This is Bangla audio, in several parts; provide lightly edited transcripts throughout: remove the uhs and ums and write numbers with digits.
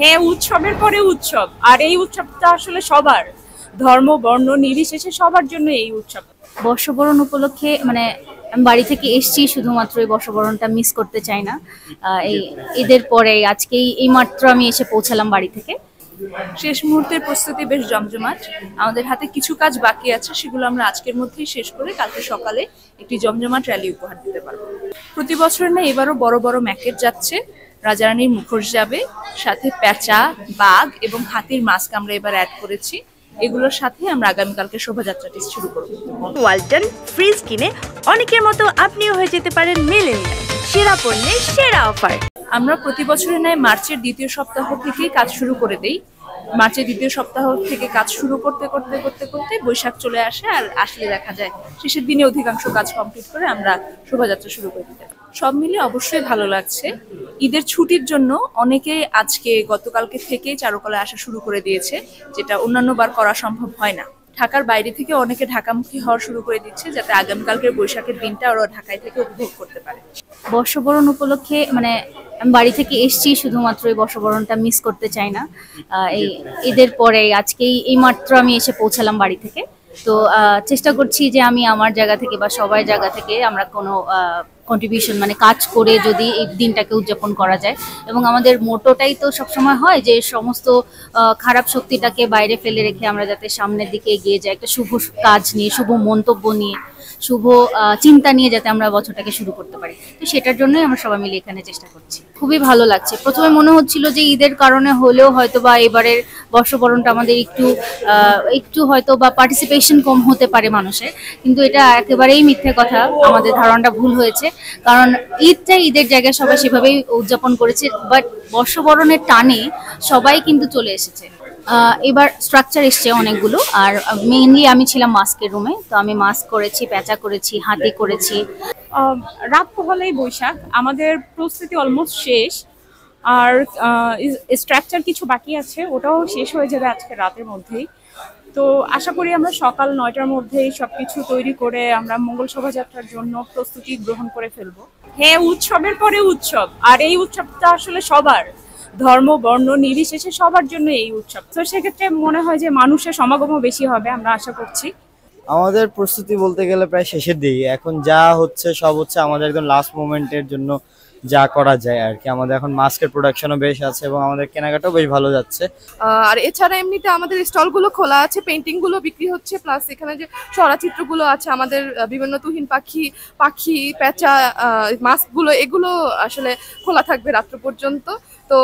হ্যাঁ, উৎসবের পরে উৎসব। আর এই উৎসবটা আসলে সবার, ধর্ম বর্ণ নির্বিশেষে সবার জন্য এই উৎসব। বর্ষবরণ উপলক্ষে আমি বাড়ি থেকে এসেছি, শুধুমাত্র এই বর্ষবরণটা মিস করতে চাই না। এই ঈদের পরে আজকেই এই মাত্র আমি এসে পৌঁছালাম বাড়ি থেকে। শেষ মুহূর্তের প্রস্তুতি বেশ জমজমাট। আমাদের হাতে কিছু কাজ বাকি আছে, সেগুলো আমরা আজকের মধ্যেই শেষ করে কালকে সকালে একটি জমজমাট র্যালি উপহার দিতে পারবো। প্রতি বছর না এবারও বড় বড় ম্যাকেট যাচ্ছে, রাজারানীর মুখোশ যাবে, সাথে পেঁচা, বাঘ এবং হাতির মাস্ক আমরা এবার অ্যাড করেছি। এগুলোর সাথে আমরা আগামীকালকে শোভাযাত্রাটি শুরু করব। ওয়ালটন ফ্রিজ কিনে অনেকের মতো আপনিও হয়ে যেতে পারেন মিলেনিয়াল, সেরা পণ্যের সেরা অফার। আমরা প্রতি বছরের ন্যায় মার্চের দ্বিতীয় সপ্তাহ থেকেই কাজ শুরু করে দেই। মার্চের দ্বিতীয় সপ্তাহ থেকে কাজ শুরু করতে করতে করতে করতে বৈশাখ চলে আসে, আর আসলে দেখা যায় শেষের দিনে অধিকাংশ কাজ কমপ্লিট করে আমরা শোভাযাত্রা শুরু করে দিতে। সব মিলে অবশ্যই ভালো লাগছে। ঈদের ছুটির জন্য অনেকে আজকে গতকালকে থেকেই চারুকলায় আসা শুরু করে দিয়েছে, যেটা অন্যান্য বার করা সম্ভব হয় না। ঢাকার বাইরে থেকে অনেকে ঢাকামুখী হওয়া শুরু করে দিচ্ছে, যাতে আগামীকালকের বৈশাখের দিনটা ওরা ঢাকায় থেকে উপভোগ করতে পারে। বর্ষবরণ উপলক্ষে আমি বাড়ি থেকে এসেছি, শুধুমাত্র এই বর্ষবরণটা মিস করতে চাই না। এই ঈদের পরে আজকেই এই মাত্র আমি এসে পৌঁছালাম বাড়ি থেকে। তো চেষ্টা করছি যে আমি আমার জায়গা থেকে বা সবার জায়গা থেকে আমরা কোনো কন্ট্রিবিউশন কাজ করে যদি এই দিনটাকে উদযাপন করা যায়। এবং আমাদের মোটোটাই তো সবসময় হয় যে সমস্ত খারাপ শক্তিটাকে বাইরে ফেলে রেখে আমরা যাতে সামনের দিকে এগিয়ে যাই, একটা শুভ কাজ নিয়ে, শুভ মন্তব্য নিয়ে, শুভ চিন্তা নিয়ে যাতে আমরা বছরটাকে শুরু করতে পারি। তো সেটার জন্যই আমরা সবাই মিলে এখানে চেষ্টা করছি। খুবই ভালো লাগছে। প্রথমে মনে হচ্ছিল যে ঈদের কারণে হলেও হয়তো বা এবারের বর্ষবরণটা আমাদের একটু হয়তো বা পার্টিসিপেশন কম হতে পারে মানুষের, কিন্তু এটা একেবারেই মিথ্যে কথা। আমাদের ধারণাটা ভুল হয়েছে, কারণ ঈদের জায়গায় সবাই সেভাবেই উদযাপন করেছে, বাট বর্ষবরণের টানে সবাই কিন্তু চলে এসেছে। এবার স্ট্রাকচার এসছে অনেকগুলো, আর মেইনলি আমি ছিলাম মাস্কের রুমে। তো আমি মাস্ক করেছি, পেঁচা করেছি, হাতি করেছি। রাত পোহালেই বৈশাখ, আমাদের প্রস্তুতি অলমোস্ট শেষ। আর স্ট্রাকচার কিছু বাকি আছে, ওটাও শেষ হয়ে যাবে আজকে রাতের মধ্যেই। তো আশা করি আমরা সকাল 9টার মধ্যেই সবকিছু তৈরি করে আমরা মঙ্গল শোভাযাত্রার জন্য প্রস্তুতি গ্রহণ করে ফেলবো। হ্যাঁ, উৎসবের পরে উৎসব। আর এই উৎসবটা আসলে সবার, ধর্ম বর্ণ নির্বিশেষে সবার জন্য এই উৎসব। তো সেক্ষেত্রে মনে হয় যে মানুষের সমাগমও বেশি হবে, আমরা আশা করছি। আমাদের প্রস্তুতি বলতে গেলে প্রায় শেষের দিকে। এখন যা হচ্ছে সব হচ্ছে আমাদের একদম লাস্ট মোমেন্টের জন্য যা করা যায় আর কি। আমাদের এখন মাস্কের প্রোডাকশনও বেশ আছে এবং আমাদের কেনাকাটাও বেশ ভালো যাচ্ছে। আর এছাড়া এমনিতে আমাদের স্টলগুলো খোলা আছে, পেন্টিং গুলো বিক্রি হচ্ছে, প্লাস এখানে যে সরাচিত্রগুলো আছে, আমাদের বিভিন্ন তুহিন পাখি পেঁচা মাস্কগুলো, এগুলো আসলে খোলা থাকবে রাত্র পর্যন্ত। তো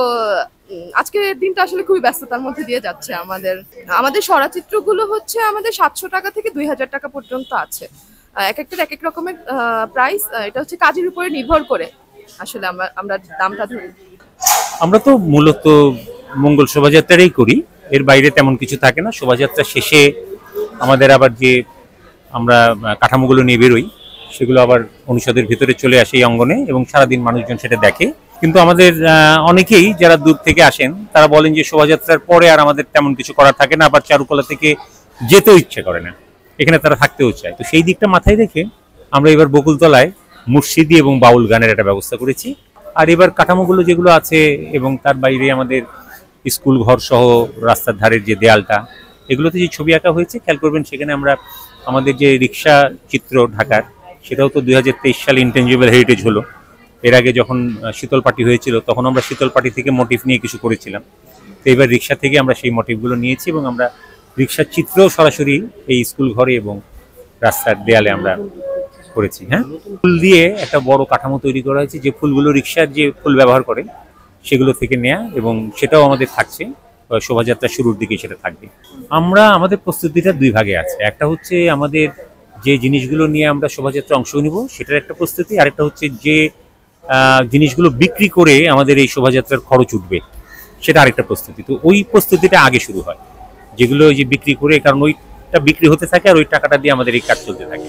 আজকের দিনটা আসলে খুবই ব্যস্ততার মধ্যে দিয়ে যাচ্ছে। আমাদের সরাচিত্রগুলো হচ্ছে আমাদের 700 টাকা থেকে 2000 টাকা পর্যন্ত আছে। এক একটার এক এক রকমের প্রাইস, এটা হচ্ছে কাজের উপরে নির্ভর করে আসলে আমরা দামটা ধরি। আমরা তো মূলত মঙ্গল শোভাযাত্রাই করি, এর বাইরে তেমন কিছু থাকে না। শোভাযাত্রা শেষে আমাদের আবার যে আমরা কাঠামোগুলো নিয়ে বেরোই, সেগুলো আবার অনুষদের ভিতরে চলে আসে এই অঙ্গনে, এবং সারাদিন মানুষজন সেটা দেখে। কিন্তু আমাদের অনেকেই যারা দূর থেকে আসেন তারা বলেন যে শোভাযাত্রার পরে আর আমাদের তেমন কিছু করার থাকে না, আবার চারুকলা থেকে যেতেও ইচ্ছে করে না, এখানে তারা থাকতেও চায়। তো সেই দিকটা মাথায় রেখে আমরা এবার বকুলতলায় মুর্শিদি এবং বাউল গানের একটা ব্যবস্থা করেছি। আর এবার কাঠামোগুলো যেগুলো আছে এবং তার বাইরে আমাদের স্কুল ঘর সহ রাস্তার ধারের যে দেয়ালটা, এগুলোতে যে ছবি আঁকা হয়েছে খেয়াল করবেন, সেখানে আমরা আমাদের যে রিক্সা চিত্র ঢাকার, সেটাও তো 2023 সালে ইনটেনজিবল হেরিটেজ হলো। এর আগে যখন শীতল পার্টি হয়েছিল তখন আমরা শীতল পার্টি থেকে মোটিভ নিয়ে কিছু করেছিলাম। তো এবার রিক্সা থেকে আমরা সেই মোটিভগুলো নিয়েছি এবং আমরা রিক্সার চিত্রও সরাসরি এই স্কুল ঘরে এবং রাস্তার দেয়ালে আমরা করেছি। হ্যাঁ, ফুল দিয়ে একটা বড় কাঠামো তৈরি করা হয়েছে, যে ফুলগুলো রিক্সার যে ফুল ব্যবহার করে সেগুলো থেকে নেয়া, এবং সেটাও আমাদের থাকছে শোভাযাত্রা শুরুর দিকে, সেটা থাকবে। আমাদের প্রস্তুতিটা দুই ভাগে আছে। একটা হচ্ছে আমাদের যে জিনিসগুলো নিয়ে আমরা শোভাযাত্রা অংশ নিব সেটার একটা প্রস্তুতি, আরেকটা হচ্ছে যে জিনিসগুলো বিক্রি করে আমাদের এই শোভাযাত্রার খরচ উঠবে সেটা আরেকটা প্রস্তুতি। তো ওই প্রস্তুতিটা আগে শুরু হয়, যেগুলো যে বিক্রি করে, কারণ ওইটা বিক্রি হতে থাকে আর ওই টাকাটা দিয়ে আমাদের এই কাজ চলতে থাকে।